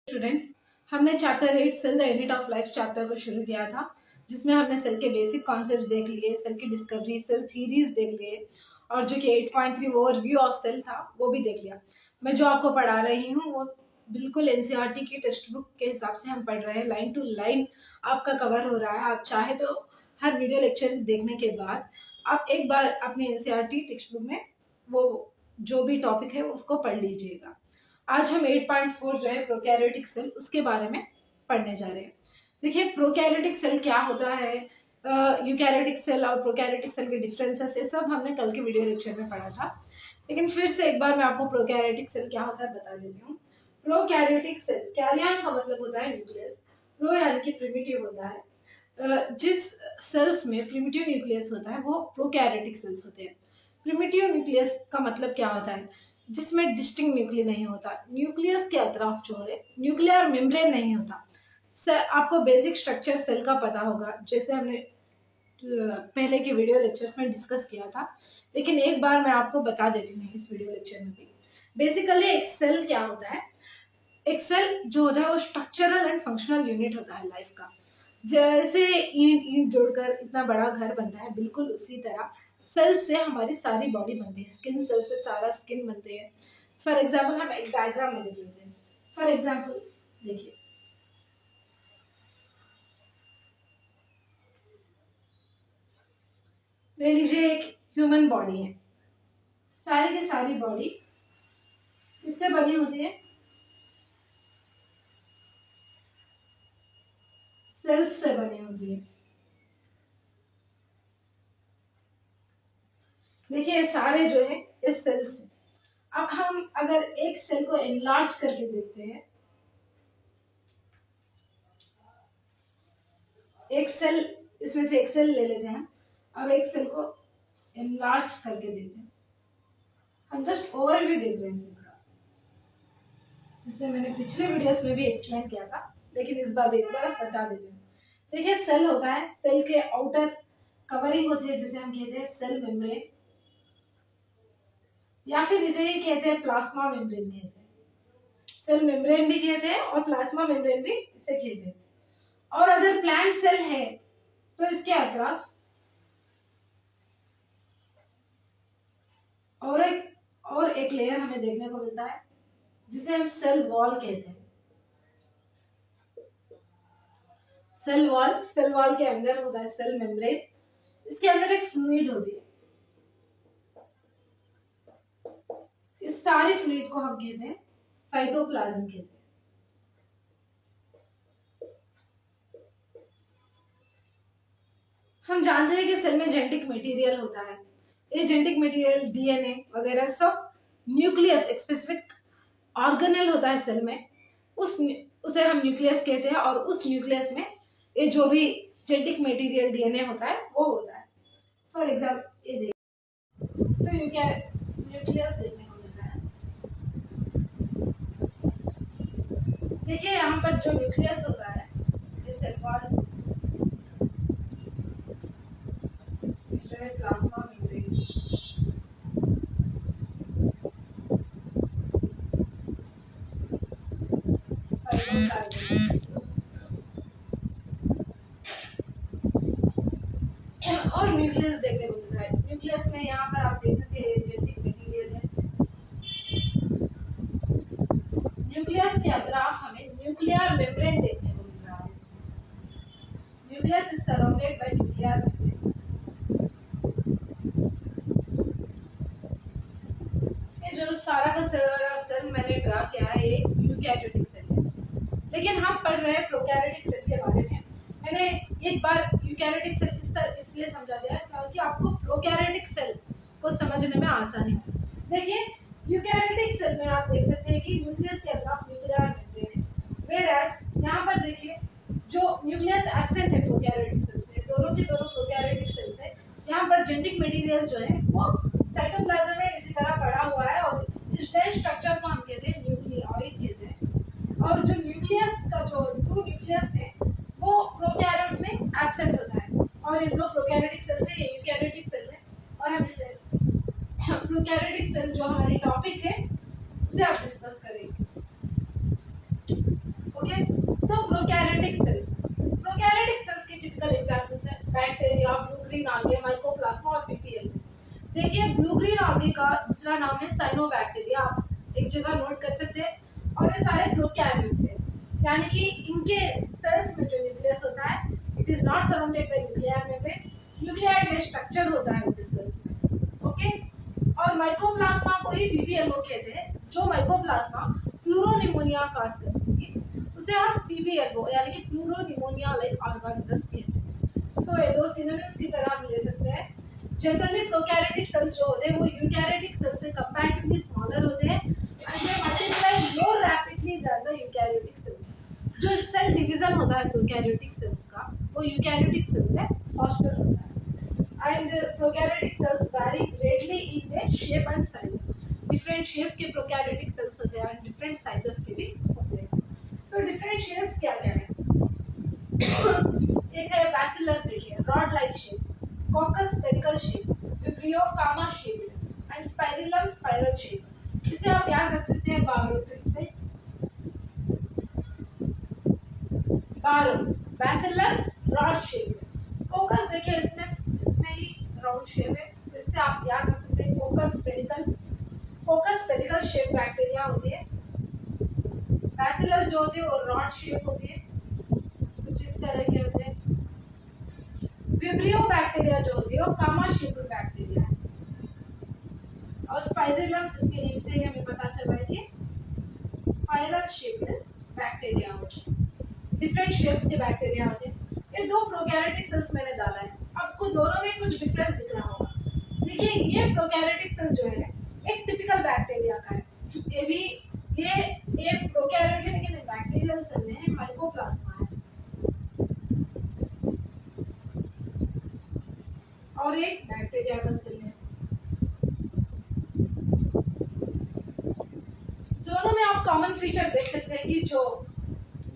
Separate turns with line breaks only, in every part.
Students, हमने chapter 8 cell the unit of life chapter को शुरू किया था, जिसमें हमने सेल के बेसिक कॉन्सेप्ट्स देख लिए, सेल की डिस्कवरी, सेल थीरीज देख लिए और जो कि 8.3 ओवरव्यू ऑफ सेल था वो भी देख लिया। मैं जो आपको पढ़ा रही हूँ वो बिल्कुल एनसीईआरटी की टेक्स्ट बुक के हिसाब से हम पढ़ रहे हैं, लाइन टू लाइन आपका कवर हो रहा है। आप चाहे तो हर वीडियो लेक्चर देखने के बाद आप एक बार अपने एनसीईआरटी टेक्स्ट बुक में वो जो भी टॉपिक है उसको पढ़ लीजिएगा। आज हम 8.4 जो है प्रोकैरियोटिक सेल उसके बारे में पढ़ने जा रहे हैं। देखिए, प्रोकैरियोटिक सेल क्या होता है, यूकैरियोटिक सेल और प्रोकैरियोटिक सेल के डिफरेंसेस, ये सब हमने कल के वीडियो लेक्चर में पढ़ा था, लेकिन फिर से एक बार मैं आपको प्रोकैरियोटिक सेल क्या होता है बता देती हूँ। प्रोकैरियोटिक सेल, कैरियन का मतलब होता है न्यूक्लियस, प्रो यानी कि प्रिमिटिव होता है। जिस सेल्स में प्रिमिटिव न्यूक्लियस होता है वो प्रोकैरियोटिक सेल्स होते हैं। प्रिमिटिव न्यूक्लियस का मतलब क्या होता है, जिसमें डिस्टिंक्ट न्यूक्लियस नहीं होता, न्यूक्लियस के अतराफ जो है न्यूक्लियर मेम्ब्रेन नहीं होता। आपको बेसिक स्ट्रक्चर सेल का पता होगा, जैसे हमने पहले के वीडियो लेक्चर्स में डिस्कस किया था, लेकिन एक बार मैं आपको बता देती हूँ इस वीडियो लेक्चर में भी। बेसिकली एक सेल क्या होता है, एक सेल जो होता है वो स्ट्रक्चरल एंड फंक्शनल यूनिट होता है लाइफ का। जैसे ईंट ईंट जोड़कर इतना बड़ा घर बनता है, बिल्कुल उसी तरह सेल से हमारी सारी बॉडी बनती है। स्किन सेल से सारा स्किन बनते हैं। फॉर एग्जाम्पल हम एक डायग्राम में देख लेते हैं। फॉर एग्जाम्पल देखिए, ले लीजिए एक ह्यूमन बॉडी है। सारी की सारी बॉडी किससे बनी होती है, सेल्स से बनी होती है। देखिए सारे जो है इस सेल्स से। अब हम अगर एक सेल को एनलार्ज करके देखते हैं, एक सेल, इसमें से एक सेल ले लेते हैं, अब एक सेल को एनलार्ज करके देखते हैं। हम जस्ट ओवरव्यू देख रहे हैं सेल का, जिसने मैंने पिछले वीडियोस में भी एक्सप्लेन किया था, लेकिन इस बार भी एक बार बता देते हैं। देखिए सेल होता है, सेल के आउटर कवरिंग होती है जिसे हम कहते हैं सेल मेम्ब्रेन, या फिर इसे ही कहते हैं प्लाज्मा मेम्ब्रेन कहते हैं। सेल मेम्ब्रेन भी कहते हैं और प्लाज्मा मेम्ब्रेन भी इसे कहते हैं। और अगर प्लांट सेल है तो इसके अतराफ और एक लेयर हमें देखने को मिलता है जिसे हम सेल वॉल कहते हैं। सेल वॉल के अंदर होता है सेल मेम्ब्रेन, इसके अंदर एक फ्लूइड होती है। इस सारी फ्लूइड को हम कहते हैं साइटोप्लाज्म कहते हैं। हम जानते हैं कि सेल में जेनेटिक मटेरियल होता है। ये जेनेटिक मटेरियल डीएनए वगैरह सब न्यूक्लियस, एक स्पेसिफिक ऑर्गेनेल होता है सेल में, उसे हम न्यूक्लियस कहते हैं। और उस न्यूक्लियस में ये जो भी जेनेटिक मटेरियल डीएनए होता है वो होता है। फॉर एग्जाम्पल ये देखिए, तो ये क्या न्यूक्लियस देखने को मिलता है। देखिए यहाँ पर जो न्यूक्लियस होता है, ये सेल वॉल जो है प्लाज्मा मेम्ब्रेन, और न्यूक्लियस देखने को मिलता है। न्यूक्लियस में यहाँ पर आप देख सकते हैं जेनेटिक मटेरियल है। न्यूक्लियस के अतराफ हमें न्यूक्लियर मेम्ब्रेन देखने को मिल रहा है। Nucleus is surrounded by nuclear membrane. ये जो सारा का सारा सेल मैंने ड्रा किया है ये यूकैरियोटिक सेल है, लेकिन हम पढ़ रहे हैं प्रोकैरियोटिक सेल के बारे में। मैंने एक बार यूकैरियोटिक सेल इसलिए समझा दिया क्योंकि आपको प्रोकैरियोटिक सेल को समझने में आसानी हो। देखिए यूकैरियोटिक सेल में आप देख सकते हैं कि न्यूक्लियस के अतराफ न्यूक्लियर मेम्ब्रेन है, वेयरएज यहाँ पर देखिए जो न्यूक्लियस एब्सेंट है प्रोकैरियोटिक सेल्स में, दोनों के दोनों प्रोकैरियोटिक सेल्स है। यहाँ पर जेनेटिक मटेरियल जो है वो साइटोप्लाज्म में इसी तरह पड़ा हुआ है, और इस डेंस स्ट्रक्चर को हम कहते हैं न्यूक्लियोइड कहते हैं। और जो न्यूक्लियस का जो ट्रू न्यूक्लियस है वो प्रोकैरियोट्स में एब्सेंट होता है, और ये दो प्रोकैरियोटिक सेल्स है, ये यूकैरियोटिक सेल है। और हम इसे प्रोकैरियोटिक सेल जो हमारी टॉपिक है उसे आप डिस्कस करेंगे। ओके, तो प्रोकैरियोटिक सेल्स के टिपिकल एग्जांपल्स हैं बैक्टीरिया, ब्लू ग्रीन आल्गे, माइकोप्लाज्मा और पीपीएल। देखिए ब्लू ग्रीन आल्गे का दूसरा नाम है साइनोबैक्टीरिया, आप एक जगह नोट कर सकते हैं। और ये सारे प्रोकैरियोट्स हैं, यानी कि इनके सेल्स में जो न्यूक्लियस होता है it is not surrounded by nuclear membrane, nuclear structure होता है उनके सेल्स में। ओके, और माइकोप्लाज्मा को ही पीपीएलओ कहते हैं। जो माइकोप्लाज्मा प्लूरोनिमोनिया काज करती है उसे हम पीपीएलओ यानी कि प्लूरोनिमोनिया लाइक ऑर्गेनिजम्स कहते हैं। सो ये दो सिनोनिम्स की तरह हम ले सकते हैं। जनरली प्रोकैरियोटिक सेल्स जो होते हैं वो यूकैरियोटिक सेल्स से कंपैरेटिवली स्मॉलर होते हैं and they multiply more rapidly than the eukaryotic cells. जो सेल डिवीजन होता है प्रोकैरियोटिक सेल्स का वो यूकैरियोटिक सेल्स से फास्टर होता है। And prokaryotic cells vary greatly in their shape and size. Different shapes के prokaryotic cells होते हैं और different sizes के भी होते हैं। तो different shapes क्या क्या है? एक है bacillus, देखिए rod like shape, coccus spherical shape, vibrio gamma shape and spirillum spiral shape। इसे आप याद रख सकते हैं बायोट्रिक से। bacillus rod shape, coccus देखिए इसमें ही राउंड शेप है, जिससे आप याद रख सकते हैं कोकस स्फेरिकल शेप बैक्टीरिया होती है। बैसिलस जो होती है वो रॉड शेप होती है, कुछ इस तरह के होते हैं। विब्रियो बैक्टीरिया जो होती है वो कामा शेप्ड बैक्टीरिया है। और स्पाइरलम इसके नेम से ही हमें पता चल रहा है कि स्पाइरल शेप्ड बैक्टीरिया होते हैं। डिफरेंट शेप्स के बैक्टीरिया होते हैं। ये दो प्रोकैरियोटिक सेल्स मैंने डाला है, आपको दोनों में कुछ डिफरेंस दिख रहा होगा। देखिए ये प्रोकैरियोटिक सेल जो है एक टिपिकल बैक्टीरिया का है, ये प्रोकैरियोट है लेकिन बैक्टीरियल सेल है, माइकोप्लाज्मा है। और एक बैक्टीरिया का सेल है। दोनों में आप कॉमन फीचर देख सकते हैं कि जो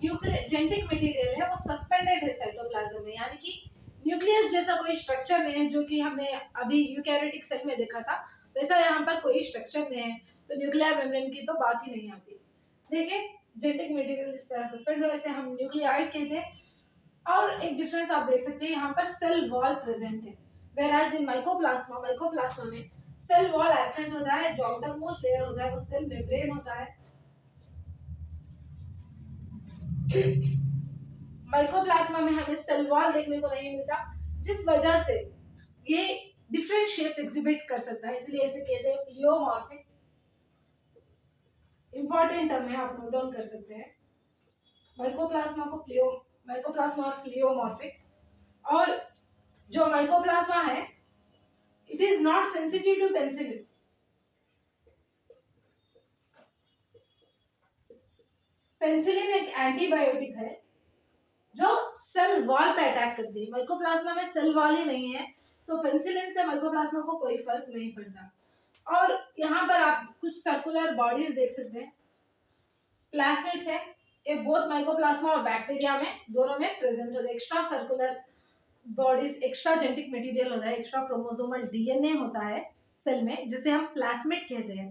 जेनेटिक मटेरियल है वो सस्पेंडेड है साइटोप्लाज्म में, यानी कि न्यूक्लियस जैसा कोई स्ट्रक्चर नहीं है, जो कि हमने अभी यूकैरियोटिक सेल में देखा था वैसा यहाँ पर कोई स्ट्रक्चर नहीं है, तो न्यूक्लियर मेम्ब्रेन की तो बात ही नहीं आती। देखिए जेनेटिक मटेरियल इस तरह सस्पेंड है, वैसे हम न्यूक्लियाइड कहते हैं। और एक डिफरेंस आप देख सकते हैं, यहाँ पर सेल वॉल प्रेजेंट है, वेराज इन माइकोप्लाज्मा में सेल वॉल एब्सेंट होता है। जो आउटर मोस्ट लेयर होता है वो सेल मेम्ब्रेन होता है। माइकोप्लाज्मा में हमें सेल वॉल देखने को नहीं मिलता, जिस वजह से ये डिफरेंट शेप्स एग्जिबिट कर सकता है, इसलिए इसे कहते हैं प्लियोमॉर्फिक। इंपॉर्टेंट टर्म है, आप नोट डाउन कर सकते हैं माइकोप्लाज्मा और प्लियोमॉर्फिक। और जो माइकोप्लाज्मा है it is not sensitive to penicillin. Penicillin एक एंटीबायोटिक है जो सेल वॉल पे अटैक करती है। माइकोप्लाज्मा में सेल वॉल ही नहीं है, तो पेनिसिलिन से माइकोप्लाज्मा को कोई फर्क नहीं पड़ता। और यहाँ पर आप कुछ सर्कुलर बॉडीज देख सकते हैं, प्लास्मिड्स है, ये बोथ माइकोप्लाज्मा और बैक्टीरिया में दोनों में प्रेजेंट होते हैं। Extra circular bodies, extra genetic material होता है, एक्स्ट्रा क्रोमोसोमल डीएनए होता है सेल में, जिसे हम प्लास्मिड कहते हैं।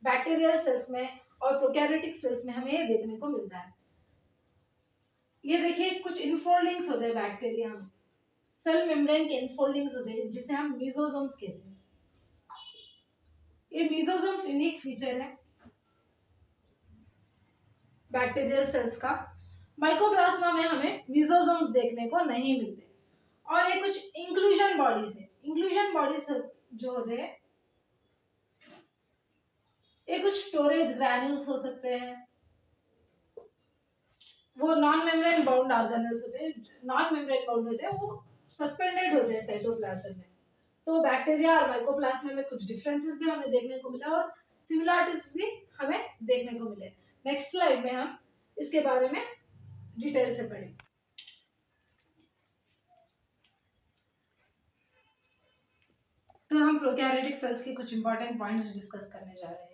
बैक्टीरियल सेल्स में और प्रोकैरियोटिक सेल्स में हमें ये देखने को मिलता है। ये देखिए कुछ इनफोल्डिंग्स होते हैं बैक्टीरिया में, सेल मेम्ब्रेन के इनफोल्डिंग्स होते हैं जिसे हम मीजोसोम्स कहते हैं। ये मीजोसोम्स यूनिक फीचर है बैक्टीरियल सेल्स का। माइकोप्लाज्मा में हमें मीजोसोम्स देखने को नहीं मिलते। और ये कुछ इंक्लूजन बॉडीज है। इंक्लूजन बॉडीज जो होते हैं ये कुछ स्टोरेज ग्रैन्यूल्स हो सकते हैं, वो नॉन मेम्ब्रेन बाउंड ऑर्गेनेल्स होते हैं। नॉन मेम्ब्रेन बाउंड होते हैं, वो सस्पेंडेड होते हैं साइटोप्लाज्म में। तो बैक्टीरिया और माइकोप्लाज्मा में कुछ डिफरेंसेस भी हमें देखने को मिला और सिमिलरिटीज भी हमें देखने को मिले। नेक्स्ट स्लाइड में हम इसके बारे में डिटेल से पढ़ेंगे। तो हम प्रोकैरियोटिक सेल्स के कुछ इंपॉर्टेंट पॉइंट्स डिस्कस करने जा रहे हैं।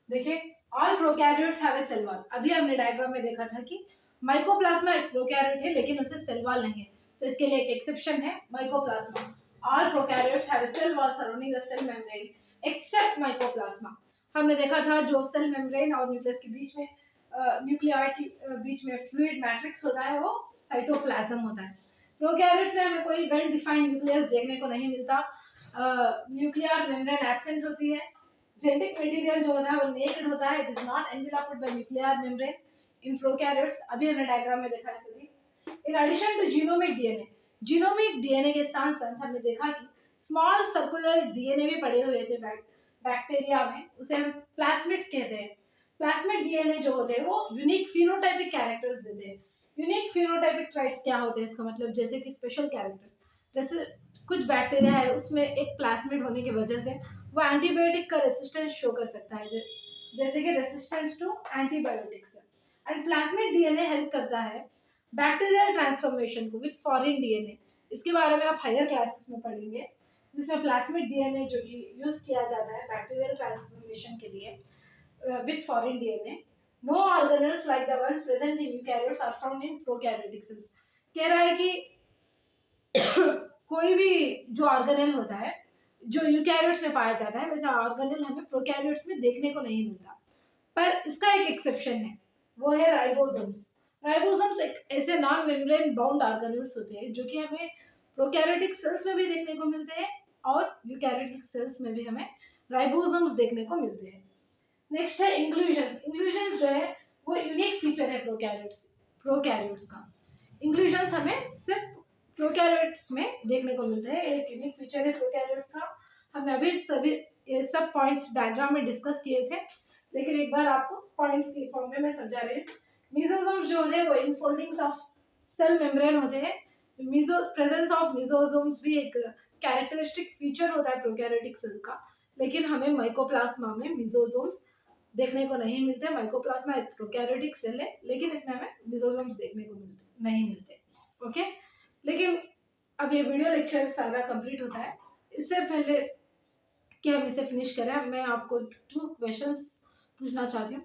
देखिए all prokaryotes have a cell wall. अभी हमने डायग्राम में देखा था कि माइकोप्लाज्मा एक प्रोकैरियोट है लेकिन उसे सेल वॉल नहीं है, तो इसके लिए एक एक्सेप्शन है mycoplasma. All prokaryotes have a cell wall surrounding the cell membrane except mycoplasma. हमने देखा था जो सेल मेम्ब्रेन और न्यूक्लियस के बीच में न्यूक्लियाइड के बीच में फ्लूइड मैट्रिक्स होता है, वो साइटोप्लाज्म होता है। प्रोकैरियोट्स में हमें कोई वेल डिफाइंड न्यूक्लियस देखने को नहीं मिलता, न्यूक्लियर मेम्ब्रेन एब्सेंट होती है, जेनेटिक मटेरियल जो होता है वो नेकेड होता है, it is not enveloped by nuclear membrane in prokaryotes. अभी हमने डायग्राम में देखा है सभी। In addition to genomic DNA के साथ साथ हमने देखा कि स्मॉल सर्कुलर डीएनए भी पड़े हुए थे बैक्टीरिया में, उसे हम प्लाज्मिड्स कहते हैं। प्लाज्मिड डीएनए जो होते हैं वो यूनिक फिनोटाइपिक कैरेक्टर्स देते हैं। यूनिक फिनोटाइपिक ट्राइट्स क्या होते हैं इसका मतलब, जैसे कि स्पेशल कैरेक्टर्स, जैसे कुछ बैक्टीरिया है उसमें एक प्लाज्मिड होने की वजह से वो एंटीबायोटिक का रेसिस्टेंस शो कर सकता है, जैसे कि resistance to antibiotics. And plasmid DNA help करता है बैक्टीरियल ट्रांसफॉर्मेशन को विद फॉरेन डीएनए। इसके बारे में आप हायर क्लासेस में पढ़ेंगे, जिसमें प्लाज्मिड डीएनए जो कि यूज किया जाता है बैक्टीरियल ट्रांसफॉर्मेशन के लिए with foreign DNA. No organelles like the ones present in eukaryotes are found in prokaryotic cells. कह रहा है कि कोई भी जो ऑर्गेनेल होता है जो यूकैरियोट्स में पाया जाता है, वैसा ऑर्गेनेल हमें प्रोकैरियोट्स में देखने को नहीं मिलता। पर इसका एक एक्सेप्शन है, वो है राइबोसोम्स। राइबोसोम्स एक ऐसे नॉन मेम्ब्रेन बाउंड ऑर्गेनेल्स होते हैं जो कि हमें प्रोकैरियोटिक सेल्स में भी देखने को मिलते हैं और यूकैरियोटिक सेल्स में भी हमें राइबोसोम्स देखने को मिलते हैं। नेक्स्ट है इंक्लूजन्स। इंक्लूजन्स जो है वो यूनिक फीचर है प्रोकैरियोट्स का। इंक्लूजन्स हमें सिर्फ प्रोकैरियोट्स में देखने को मिलते हैं, एक यूनिक फीचर है प्रोकैरियोट्स का। हमने अभी सभी ये सब पॉइंट्स डायग्राम में डिस्कस किए थे, लेकिन एक बार आपको पॉइंट्स की फॉर्म में मैं समझा रही हूँ। मेसोसोम्स जो है वो इनफोल्डिंग्स ऑफ सेल मेम्ब्रेन होते हैं। प्रेजेंस ऑफ मेसोसोम्स भी एक कैरेक्टरिस्टिक फीचर होता है प्रोकैरियोटिक सेल का, लेकिन हमें माइकोप्लाज्मा में मेसोसोम्स देखने को नहीं मिलते। माइकोप्लाज्मा एक प्रोकैरियोटिक सेल है, लेकिन इसमें हमें मेसोसोम्स देखने को नहीं मिलते। ओके, लेकिन अब ये वीडियो लेक्चर सारा कंप्लीट होता है, इससे पहले कि हम इसे फिनिश करें, मैं आपको 2 क्वेश्चंस पूछना चाहती हूँ।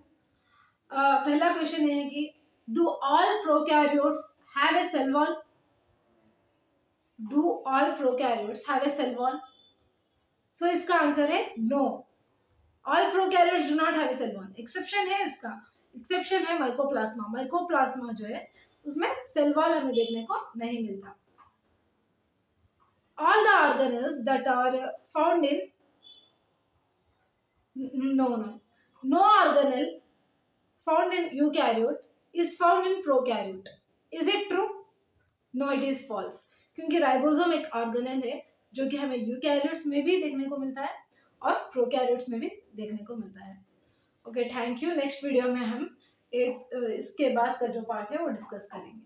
पहला क्वेश्चन ये है कि do all prokaryotes have a cell wall? Do all prokaryotes have a cell wall? So इसका आंसर है no, all prokaryotes do not have a cell wall. Exception है इसका, एक्सेप्शन है माइकोप्लाज्मा। माइकोप्लाज्मा जो है उसमें सेल वॉल हमें देखने को नहीं मिलता। All the organelles that are found in no organelle found in eukaryote is found in prokaryote. Is it true? No, it is false. क्योंकि राइबोसोम एक ऑर्गेनेल है जो कि हमें यूकैरियोट्स में भी देखने को मिलता है और प्रोकैरियोट्स में भी देखने को मिलता है। Okay, thank you. Next video में हम इसके बाद का जो पार्ट है वो डिस्कस करेंगे।